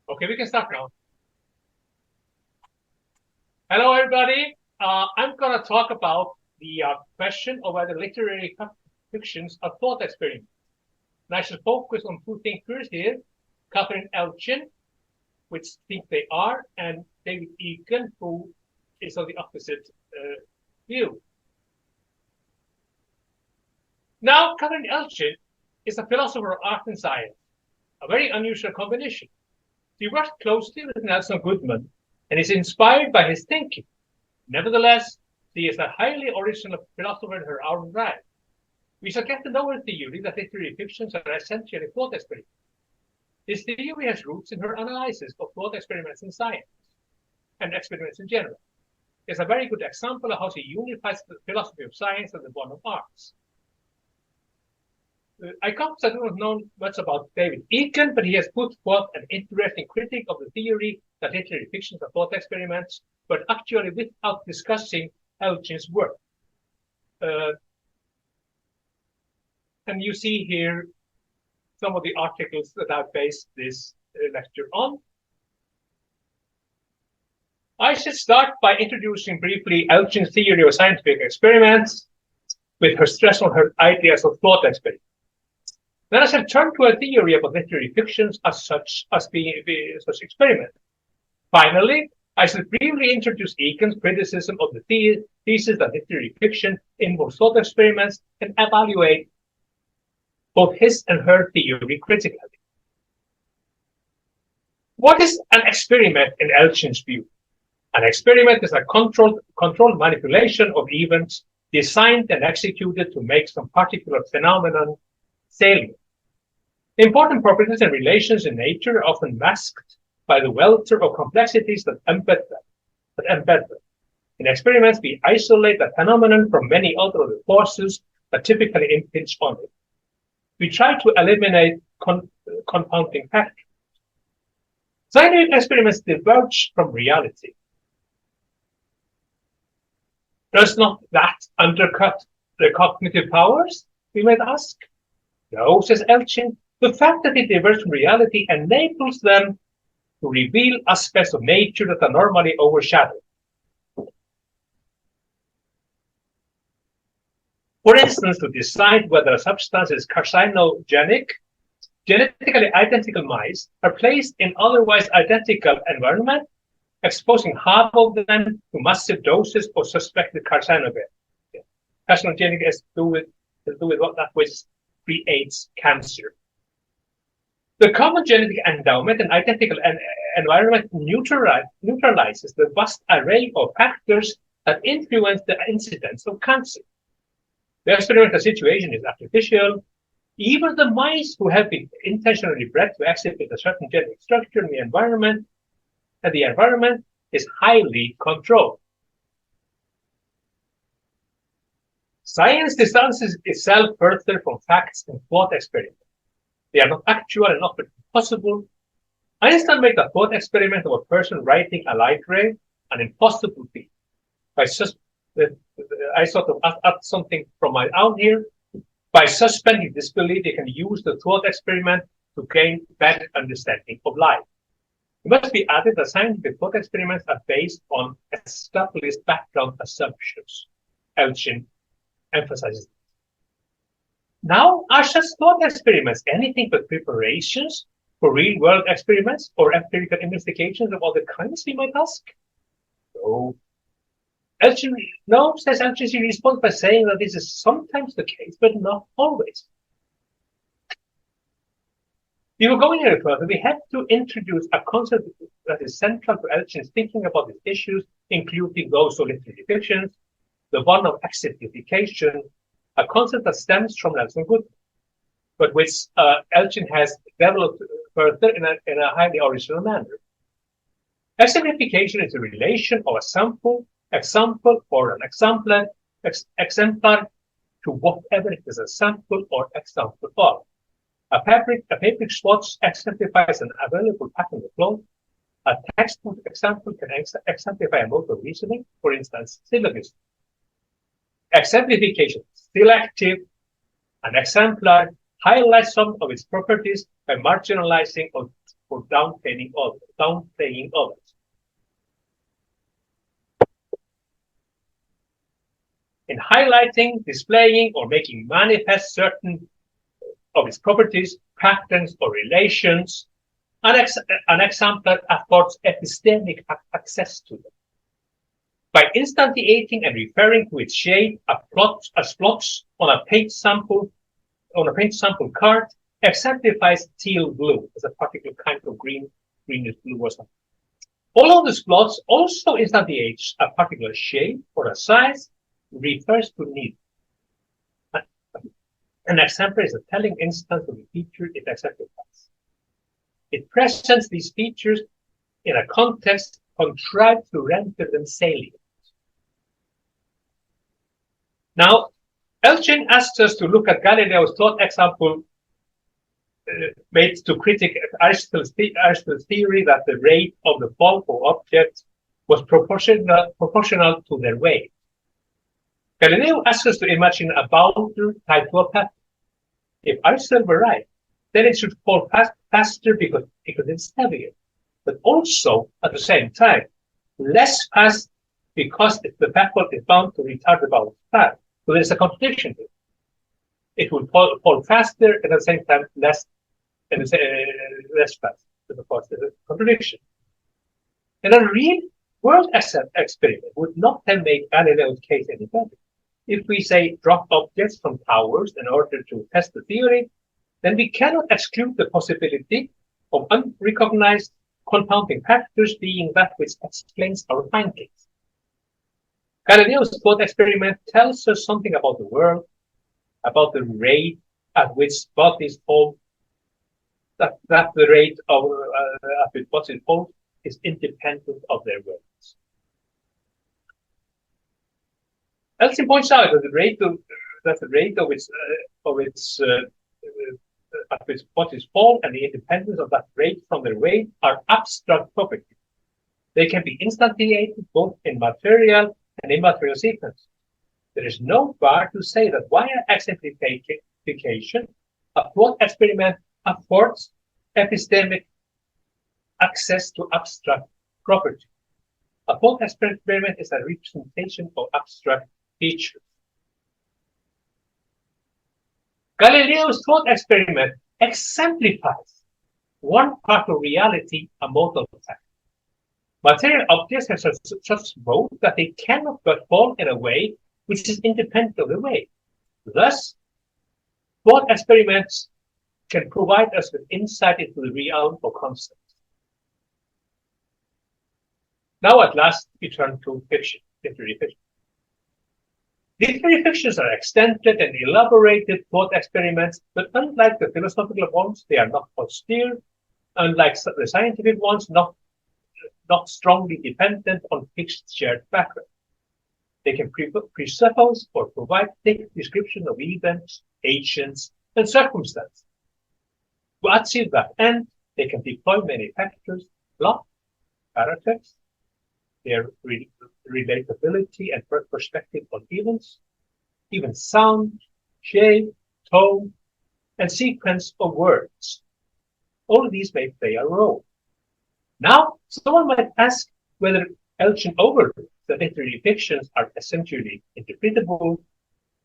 Okay, we can start now. Hello, everybody. I'm going to talk about the question of whether literary fictions are thought experiments. And I should focus on two thinkers here, Catherine Elgin, which think they are, and David Egan, who is on the opposite view. Now, Catherine Elgin is a philosopher of art and science, a very unusual combination. She worked closely with Nelson Goodman and is inspired by his thinking. Nevertheless, she is a highly original philosopher in her own right. We shall get to know her theory that literary fictions are essentially thought experiments. This theory has roots in her analysis of thought experiments in science and experiments in general. It's a very good example of how she unifies the philosophy of science and the one of arts. I can't say I don't know much about David Egan, but he has put forth an interesting critique of the theory that literary fictions are thought experiments, but actually without discussing Elgin's work. And you see here some of the articles that I've based this lecture on. I should start by introducing briefly Elgin's theory of scientific experiments with her stress on her ideas of thought experiments. Then I shall turn to a theory about literary fictions as such experiment. Finally, I shall briefly introduce Egan's criticism of the thesis that literary fiction involves thought experiments and evaluate both his and her theory critically. What is an experiment in Elgin's view? An experiment is a controlled manipulation of events designed and executed to make some particular phenomenon salient. Important properties and relations in nature are often masked by the welter of complexities that embed them. In experiments, we isolate the phenomenon from many other forces that typically impinge on it. We try to eliminate confounding factors. Scientific experiments diverge from reality. Does not that undercut the cognitive powers, we might ask? No, says Elgin. The fact that they diverge from reality enables them to reveal aspects of nature that are normally overshadowed. For instance, to decide whether a substance is carcinogenic, genetically identical mice are placed in otherwise identical environment, exposing half of them to massive doses of suspected carcinogen. Carcinogenic has to do with what that which creates cancer. The common genetic endowment and identical environment neutralizes the vast array of factors that influence the incidence of cancer. The experimental situation is artificial. Even the mice who have been intentionally bred to exhibit a certain genetic structure in the environment, is highly controlled. Science distances itself further from facts and thought experiments. They are not actual and not possible. Einstein made a thought experiment of a person writing a light ray, an impossible feat. I sort of add something from my own here. By suspending disbelief, they can use the thought experiment to gain better understanding of life. It must be added that scientific thought experiments are based on established background assumptions. Elgin emphasizes. Now, are such thought experiments anything but preparations for real-world experiments or empirical investigations of other kinds, we might ask? No. Says Elgin, she responds by saying that this is sometimes the case, but not always. Before going any further, we have to introduce a concept that is central to Elgin's thinking about these issues, including those of literary fictions, the one of exemplification, a concept that stems from Nelson Goodman, but which Elgin has developed further in a highly original manner. Exemplification is a relation of a sample, example, or an exemplar to whatever it is a sample or example of. A fabric swatch exemplifies an available pattern of cloth. A textbook example can exemplify a mode of reasoning, for instance, syllogism. Exemplification is still active. An exemplar highlights some of its properties by marginalizing or downplaying others. In highlighting, displaying, or making manifest certain of its properties, patterns, or relations, an exemplar affords epistemic access to them. By instantiating and referring to its shape as plots on a paint sample card, exemplifies teal blue as a particular kind of greenish blue or something. All of these plots also instantiates a particular shape or a size, refers to need. An exemplar is a telling instance of the feature it exemplifies. It presents these features in a context contrived to render them salient. Now, Elgin asks us to look at Galileo's thought example made to critique Aristotle's theory that the rate of the fall of objects was proportional to their weight. Galileo asks us to imagine a boulder tied to a pattern. If Aristotle were right, then it should fall faster because it's heavier, but also at the same time less fast because the pebble is bound to retard the boulder's path. So there's a contradiction here. It will fall faster and at the same time less fast. So of course, there's a contradiction. And a real world experiment would not have made Galileo's case any better. If we say drop objects from towers in order to test the theory, then we cannot exclude the possibility of unrecognized confounding factors being that which explains our findings. Galileo's thought experiment tells us something about the world, about the rate at which bodies fall, that the rate at which bodies fall is independent of their weights. Elgin points out that the rate at which bodies fall and the independence of that rate from their weight are abstract properties. They can be instantiated both in material and immaterial sequence. There is no bar to say that via exemplification, a thought experiment affords epistemic access to abstract property. A thought experiment is a representation of abstract features. Galileo's thought experiment exemplifies one part of reality, a modal fact. Material objects have such mode that they cannot but fall in a way which is independent of the weight. Thus, thought experiments can provide us with insight into the realm of concepts. Now, at last, we turn to fiction, literary fiction. Literary fictions are extended and elaborated thought experiments, but unlike the philosophical ones, they are not austere. Unlike the scientific ones, not strongly dependent on fixed shared background. They can presuppose or provide thick description of events, agents, and circumstances. To achieve that end, they can deploy many factors: plot, characters, their relatability and perspective on events, even sound, shape, tone, and sequence of words. All of these may play a role. Now, someone might ask whether Elgin overlooked that literary fictions are essentially interpretable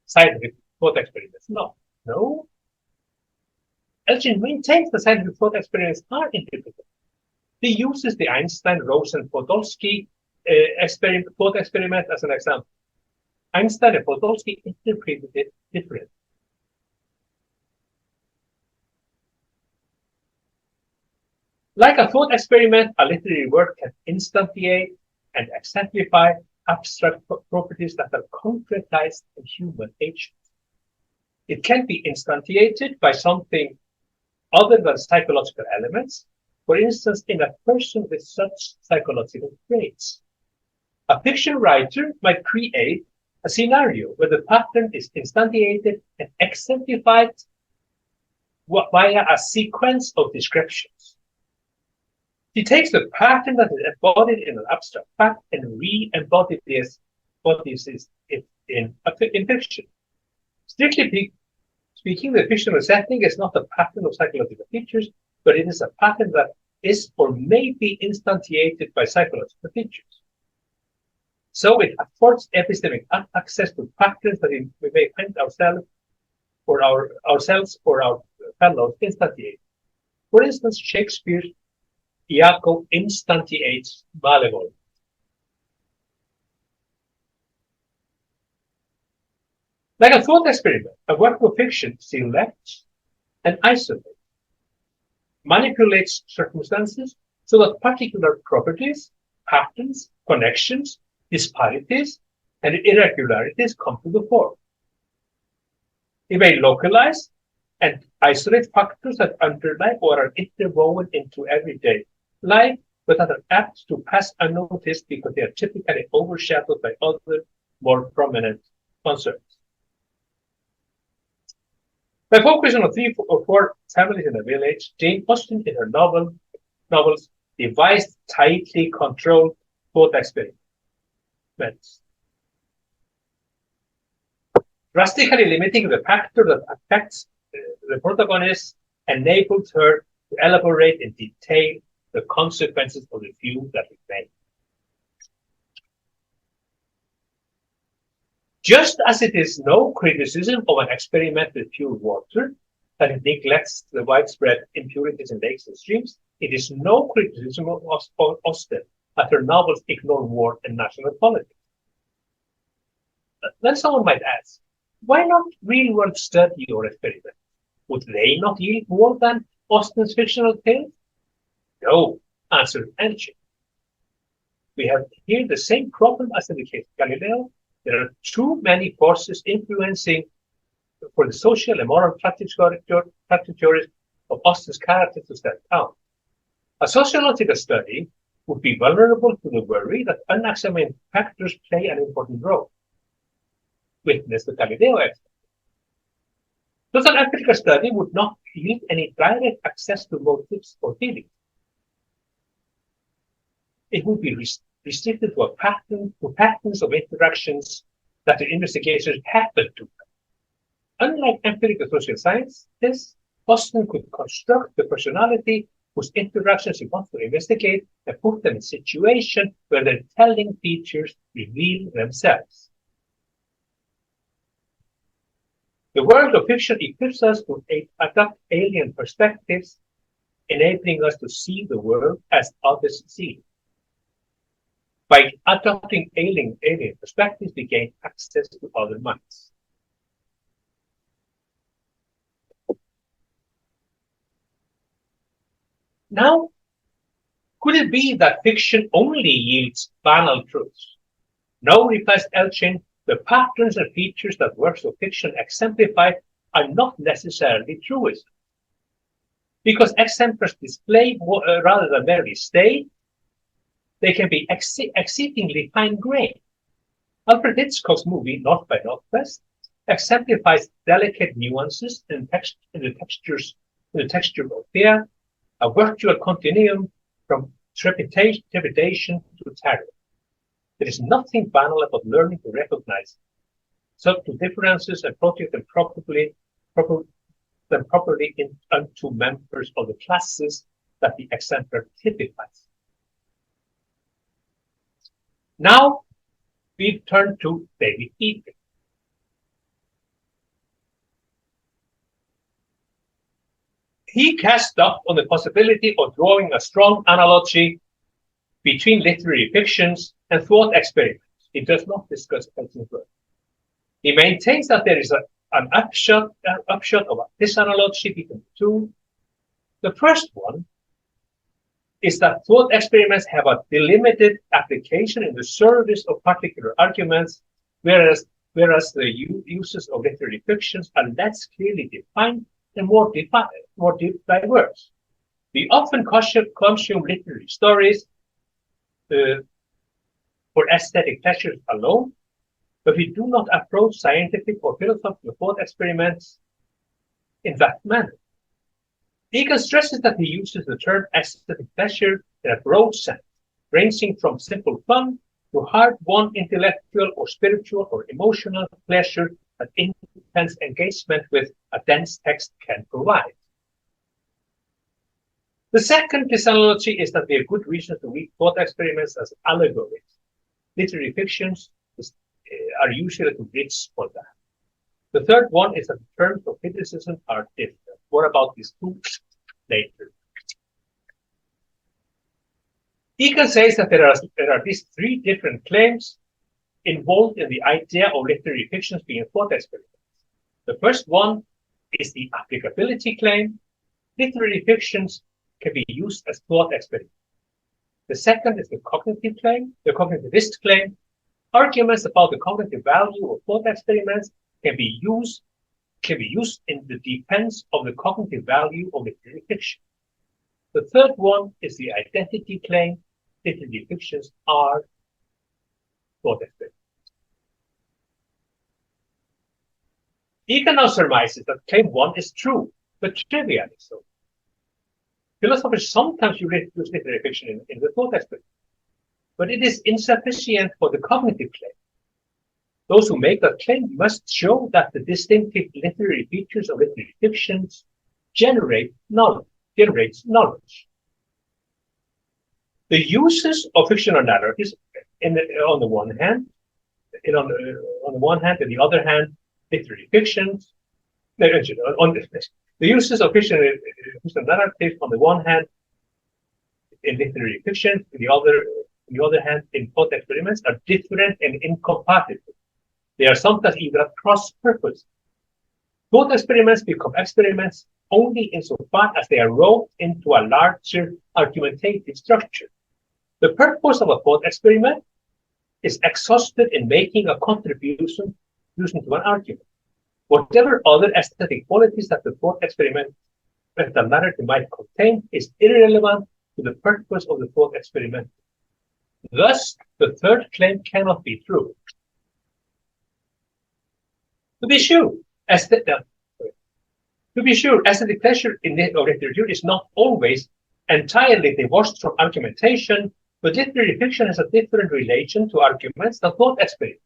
scientific thought experiments. No. Elgin maintains that scientific thought experiments are interpretable. He uses the Einstein-Rosen-Podolsky thought experiment as an example. Einstein and Podolsky interpreted it differently. Like a thought experiment, a literary work can instantiate and exemplify abstract properties that are concretized in human agents. It can be instantiated by something other than psychological elements, for instance, in a person with such psychological traits. A fiction writer might create a scenario where the pattern is instantiated and exemplified via a sequence of descriptions. He takes the pattern that is embodied in an abstract fact and re-embodies it in fiction. Strictly speaking, the fictional setting is not a pattern of psychological features, but it is a pattern that is or may be instantiated by psychological features. So it affords epistemic access to patterns that we may find ourselves or our fellows instantiate. For instance, Shakespeare's Iago instantiates malevolence. Like a thought experiment, a work of fiction selects and isolates, manipulates circumstances so that particular properties, patterns, connections, disparities, and irregularities come to the fore. It may localize and isolate factors that underlie or are interwoven into everyday life, but that are apt to pass unnoticed because they are typically overshadowed by other, more prominent concerns. By focusing on 3 or 4 families in a village, Jane Austen, in her novels, devised tightly controlled thought experiments, drastically limiting the factor that affects the protagonist, enabled her to elaborate in detail the consequences of the view that remain. Just as it is no criticism of an experiment with pure water that it neglects the widespread impurities in lakes and streams, it is no criticism of Austen that her novels ignore war and national politics. Then someone might ask, why not real-world study or experiment? Would they not yield more than Austen's fictional tales? No, answered Elgin. We have here the same problem as in the case of Galileo. There are too many forces influencing for the social and moral trajectories of Austen's characters to stand out. A sociological study would be vulnerable to the worry that unexamined factors play an important role. Witness the Galileo experiment. Thus, an empirical study would not yield any direct access to motives or feelings. It would be restricted to patterns of interactions that the investigators happen to. Unlike empirical social science, Austen could construct the personality whose interactions he wants to investigate and put them in situations where their telling features reveal themselves. The world of fiction equips us to adopt alien perspectives, enabling us to see the world as others see it. By adopting alien perspectives, we gain access to other minds. Now, could it be that fiction only yields banal truths? No, replies Elgin, the patterns and features that works of fiction exemplify are not necessarily truism. Because exemplars display rather than merely state, they can be exceedingly fine-grained. Alfred Hitchcock's movie North by Northwest exemplifies delicate nuances in the texture of fear, a virtual continuum from trepidation to terror. There is nothing banal about learning to recognize subtle differences and project them properly into members of the classes that the exemplar typifies. Now we turn to David Eaton. He cast doubt on the possibility of drawing a strong analogy between literary fictions and thought experiments. He does not discuss Elgin's work. He maintains that there is an upshot of this analogy between the two. The first one is that thought experiments have a delimited application in the service of particular arguments, whereas the uses of literary fictions are less clearly defined and more diverse. We often consume literary stories for aesthetic pleasures alone, but we do not approach scientific or philosophical thought experiments in that manner. Egan stresses that he uses the term aesthetic pleasure in a broad sense, ranging from simple fun to hard-won intellectual or spiritual or emotional pleasure that intense engagement with a dense text can provide. The second disanalogy is that there are good reasons to read thought experiments as allegories. Literary fictions are usually too rich for that. The third one is that the terms of criticism are different. More about these two later. Egan says that there are at least three different claims involved in the idea of literary fictions being thought experiments. The first one is the applicability claim. Literary fictions can be used as thought experiments. The second is the cognitive claim, the cognitivist claim. Arguments about the cognitive value of thought experiments can be used in the defense of the cognitive value of literary fiction. The third one is the identity claim. Literary fictions are thought experiments. Egan now surmises that claim one is true, but trivially so. Philosophers sometimes use literary fiction in the thought experiment, but it is insufficient for the cognitive claim. Those who make that claim must show that the distinctive literary features of literary fictions generates knowledge. The uses of fictional narratives, on the one hand, and on the other hand, literary fictions. The uses of fictional narratives on the one hand in literary fiction, on the other hand in thought experiments are different and incompatible. They are sometimes even at cross purpose. Thought experiments become experiments only insofar as they are rolled into a larger argumentative structure. The purpose of a thought experiment is exhausted in making a contribution to an argument. Whatever other aesthetic qualities that the thought experiment that the narrative might contain is irrelevant to the purpose of the thought experiment. Thus, the third claim cannot be true. To be sure, aesthetic pleasure in literature is not always entirely divorced from argumentation, but literary fiction has a different relation to arguments than thought experiments.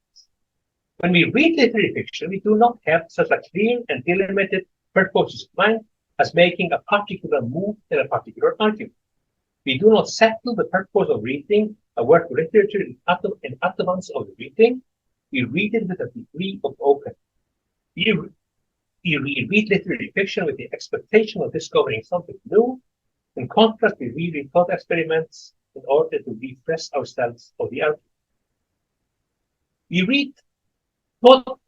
When we read literary fiction, we do not have such a clear and delimited purpose of mind as making a particular move in a particular argument. We do not settle the purpose of reading a work of literature in advance of the reading. We read it with a degree of openness. We read literary fiction with the expectation of discovering something new. In contrast, we read thought experiments in order to refresh ourselves of the argument. We read thought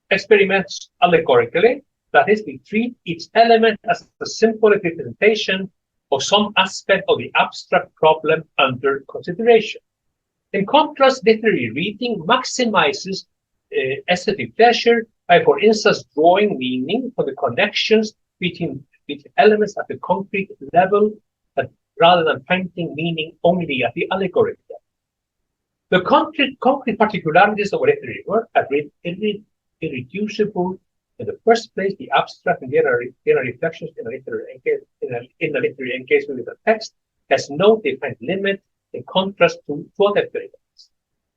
experiments allegorically, that is, we treat each element as a simple representation of some aspect of the abstract problem under consideration. In contrast, literary reading maximizes aesthetic pleasure by, for instance, drawing meaning from the connections between elements at the concrete level, rather than finding meaning only at the allegoric level. The concrete particularities of a literary work are irreducible. In the first place, the abstract and general reflections in a literary engagement with a text has no defined limit in contrast to thought experiments.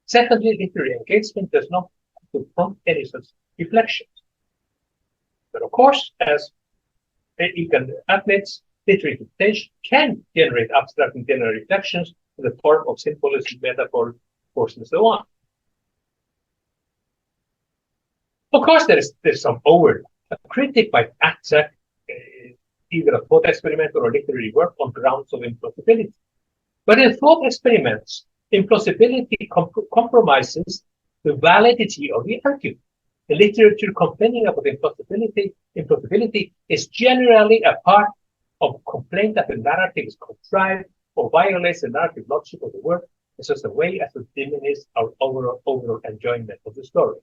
Secondly, literary engagement does not have to prompt any such reflections. But of course, as Egan admits, literary interpretation can generate abstract and general reflections in the form of symbolism, metaphor, and so on. Of course, there's some overlap. A critic might attack either a thought experiment or a literary work on grounds of implausibility. But in thought experiments, implausibility compromises the validity of the argument. The literature complaining about implausibility is generally a part of complaint that the narrative is contrived or violates the narrative logic of the work in such a way as to diminish our overall enjoyment of the story.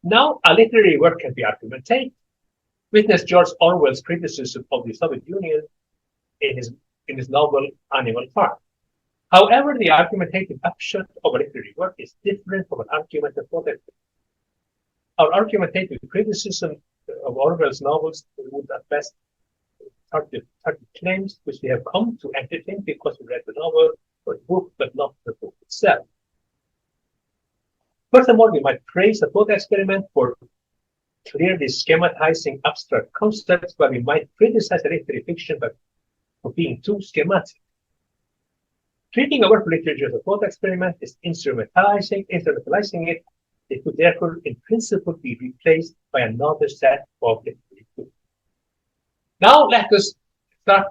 Now, a literary work can be argumentative. Witness George Orwell's criticism of the Soviet Union in his novel Animal Farm. However, the argumentative upshot of a literary work is different from an argumentative thought experiment. Our argumentative criticism of Orwell's novels would at best target claims which we have come to entertain because we read the novel or the book, but not the book itself. Furthermore, we might praise a thought experiment for clearly schematizing abstract concepts, but we might criticize literary fiction for being too schematic. Treating our literature as a thought experiment is instrumentalizing it. It could therefore, in principle, be replaced by another set of literary tools. Now, let us start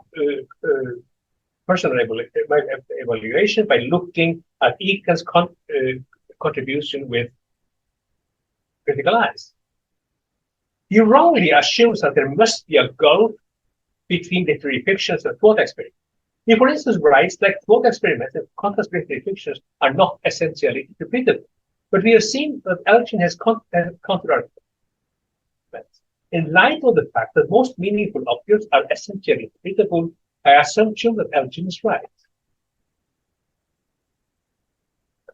personal evaluation by looking at Egan's contribution with critical eyes. He wrongly assumes that there must be a gulf between literary fictions and thought experiments. He, for instance, writes that thought experiments and contrast literary fictions are not essentially interpretable. But we have seen that Elgin has counter-arguments. In light of the fact that most meaningful objects are essentially interpretable, I assume that Elgin is right.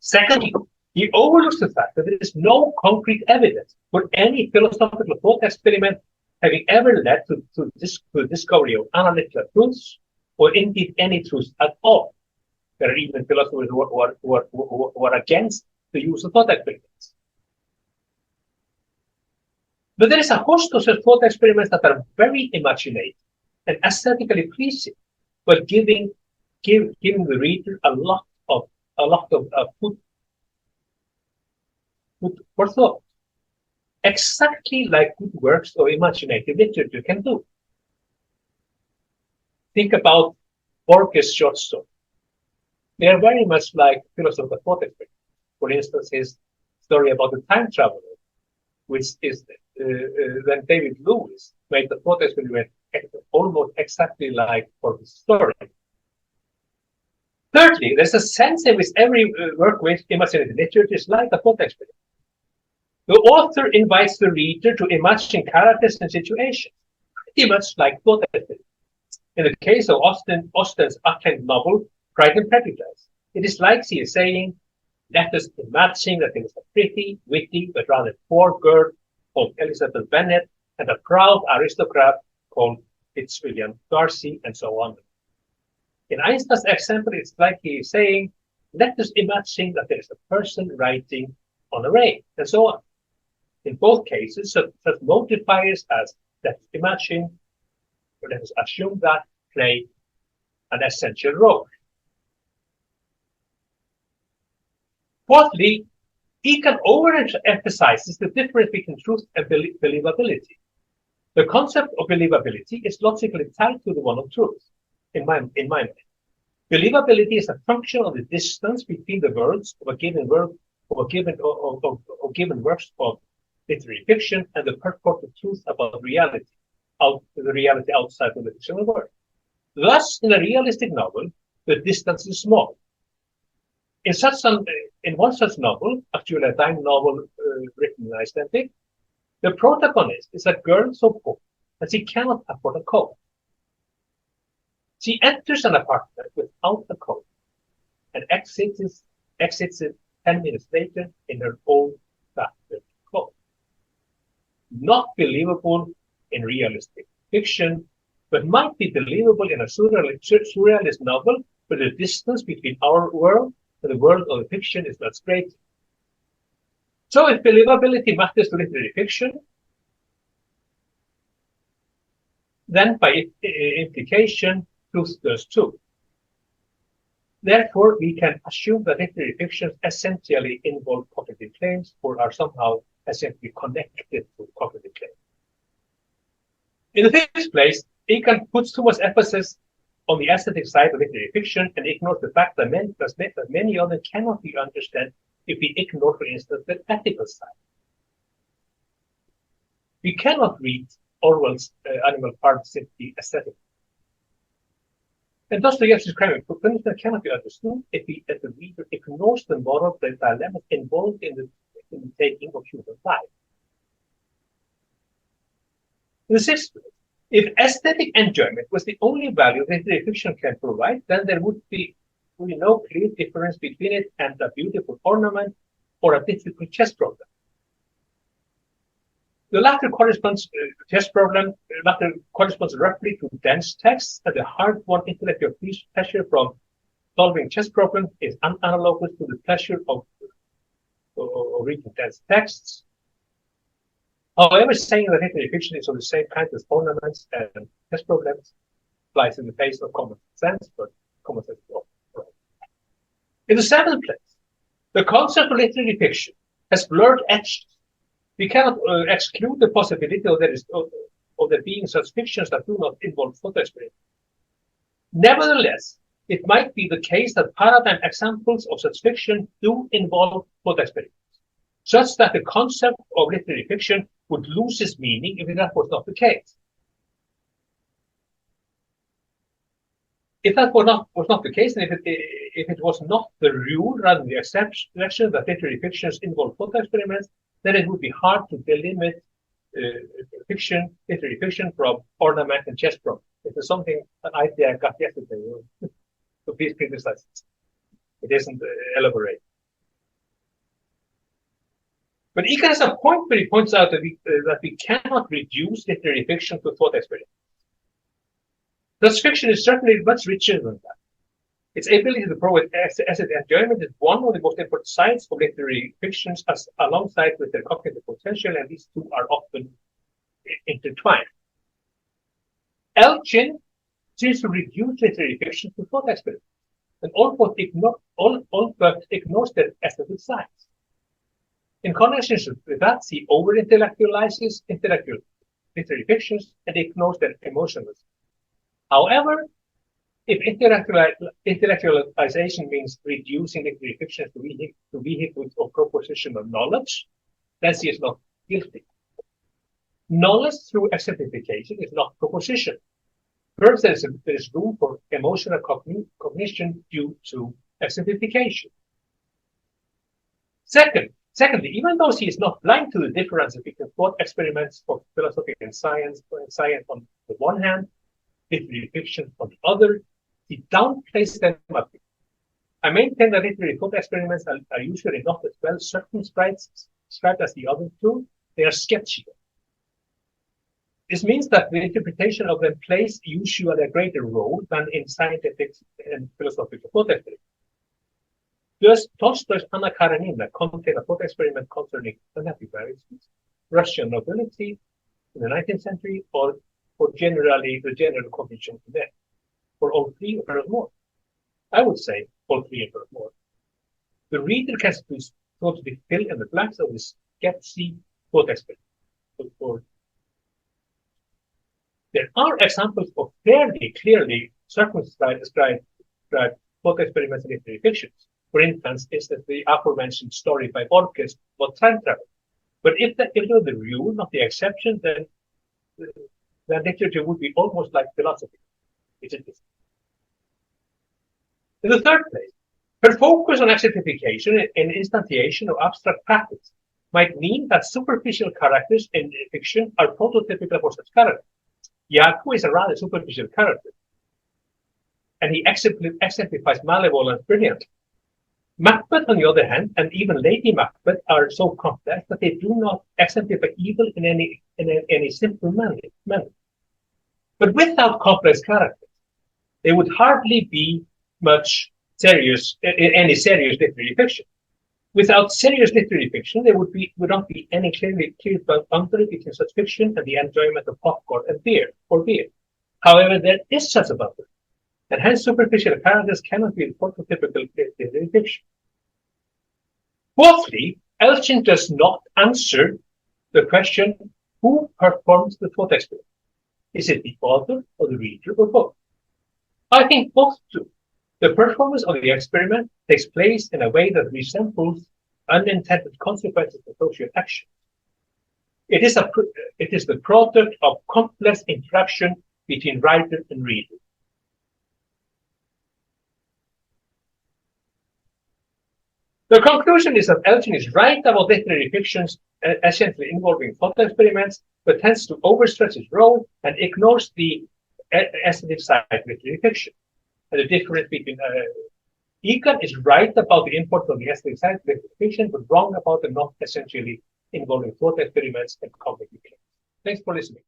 Secondly, he overlooks the fact that there is no concrete evidence for any philosophical thought experiment having ever led to the discovery of analytical truths, or indeed any truths at all. There are even philosophers who are against the use of thought experiments. But there is a host of such thought experiments that are very imaginative and aesthetically pleasing, but giving the reader a lot of food for thought, exactly like good works of imaginative literature can do. Think about Borges' short stories. They are very much like philosophical thought experiments. For instance, his story about the time traveler, which is when David Lewis made the thought experiment almost exactly like Borges' story. Thirdly, there's a sense in which every work with imaginative literature is like a thought experiment. The author invites the reader to imagine characters and situations, pretty much like thought experiments. In the case of Austen's acclaimed novel, Pride and Prejudice, it is like she is saying, let us imagine that there is a pretty, witty, but rather poor girl called Elizabeth Bennet and a proud aristocrat called Fitzwilliam Darcy, and so on. In Einstein's example, it's like he is saying, let us imagine that there is a person writing on a rail, and so on. In both cases, such modifiers as let's imagine, or let us assume that, play an essential role. Fourthly, Egan overemphasizes the difference between truth and believability. The concept of believability is logically tied to the one of truth, in my mind. Believability is a function of the distance between the words of a given work or given works of literary fiction and the purported truth about the reality outside of the fictional world. Thus, in a realistic novel, the distance is small. In one such novel, actually a dime novel written in Icelandic, the protagonist is a girl so poor that she cannot afford a coat. She enters an apartment without a coat and exits it 10 minutes later in her own battered coat. Not believable in realistic fiction, but might be believable in a surrealist novel where the distance between our world and the world of the fiction is much greater. So if believability matters to literary fiction, then by implication, truth does too. Therefore, we can assume that literary fictions essentially involve cognitive claims or are somehow essentially connected to cognitive claims. In the first place, Egan puts too much emphasis on the aesthetic side of literary fiction and ignores the fact that many others cannot be understood if we ignore, for instance, the ethical side. We cannot read Orwell's Animal Farm simply aesthetically. And Dostoevsky's Crime and Punishment cannot be understood if the reader ignores the moral dilemma involved in the taking of human life. In the sixth place, if aesthetic enjoyment was the only value literary fiction can provide, then there would be no clear difference between it and a beautiful ornament or a difficult chess problem. The latter corresponds roughly to dense texts, and the hard-won intellectual pleasure from solving chess problems is analogous to the pleasure of reading dense texts. However, saying that literary fiction is of the same kind as ornaments and test problems flies in the face of common sense, but common sense is not right. In the seventh place, the concept of literary fiction has blurred edges. We cannot exclude the possibility of there being such fictions that do not involve thought experience. Nevertheless, it might be the case that paradigm examples of such fiction do involve thought experience, such that the concept of literary fiction would lose its meaning if that was not the case. If that was not the case, and if it was not the rule rather than the exception that literary fictions involve thought experiments, then it would be hard to delimit literary fiction from ornament and chess problems. It is an idea I got yesterday, so please criticize it. It isn't elaborate. But Egan has a point where he points out that we cannot reduce literary fiction to thought experiments. Thus, fiction is certainly much richer than that. Its ability to provide asset enjoyment is one of the most important sides of literary fictions, alongside with their cognitive potential, and these two are often intertwined. Elgin seems to reduce literary fiction to thought experiments, and all but ignores their aesthetic sides. In connection with that, he over-intellectualizes literary fictions and ignores their emotionalism. However, if intellectualization means reducing literary fictions to vehicles of propositional knowledge, then he is not guilty. Knowledge through exemplification is not proposition. First, there is room for emotional cognition due to exemplification. Secondly, even though he is not blind to the difference between thought experiments of philosophy and science on the one hand, literary fiction on the other, he downplays them a bit. I maintain that literary thought experiments are usually not as well circumscribed as the other two. They are sketchier. This means that the interpretation of them plays usually a greater role than in scientific and philosophical thought experiments. Thus, Tolstoy's Anna Karenina contained a thought experiment concerning genetic variations, Russian nobility in the 19th century, or generally the general cognition today, or all three or more. I would say all three or more. The reader can totally fill in the blanks of this sketchy thought experiment. There are examples of fairly clearly circumscribed thought experiments in literary fictions. For instance, is that the aforementioned story by Borges about time travel. But if it were the rule, not the exception, then literature would be almost like philosophy, which it is. In the third place, her focus on exemplification and instantiation of abstract practice might mean that superficial characters in fiction are prototypical for such characters. Iago is a rather superficial character, and he exemplifies malevolence brilliantly. Macbeth, on the other hand, and even Lady Macbeth are so complex that they do not exemplify evil in any simple manner. But without complex characters, there would hardly be any serious literary fiction. Without serious literary fiction, there would not be any clear boundary between such fiction and the enjoyment of popcorn and beer. However, there is such a boundary, and hence superficial characters cannot be prototypical literary fiction. Fourthly, Elgin does not answer the question, who performs the thought experiment? Is it the author or the reader or both? I think both do. The performance of the experiment takes place in a way that resembles unintended consequences of social action. It is the product of complex interaction between writer and reader. The conclusion is that Elgin is right about literary fictions essentially involving thought experiments, but tends to overstretch his role and ignores the aesthetic side of literary fiction. And the difference between Egan is right about the importance of the aesthetic side of literary fiction, but wrong about the not essentially involving thought experiments and cognitive claims. Thanks for listening.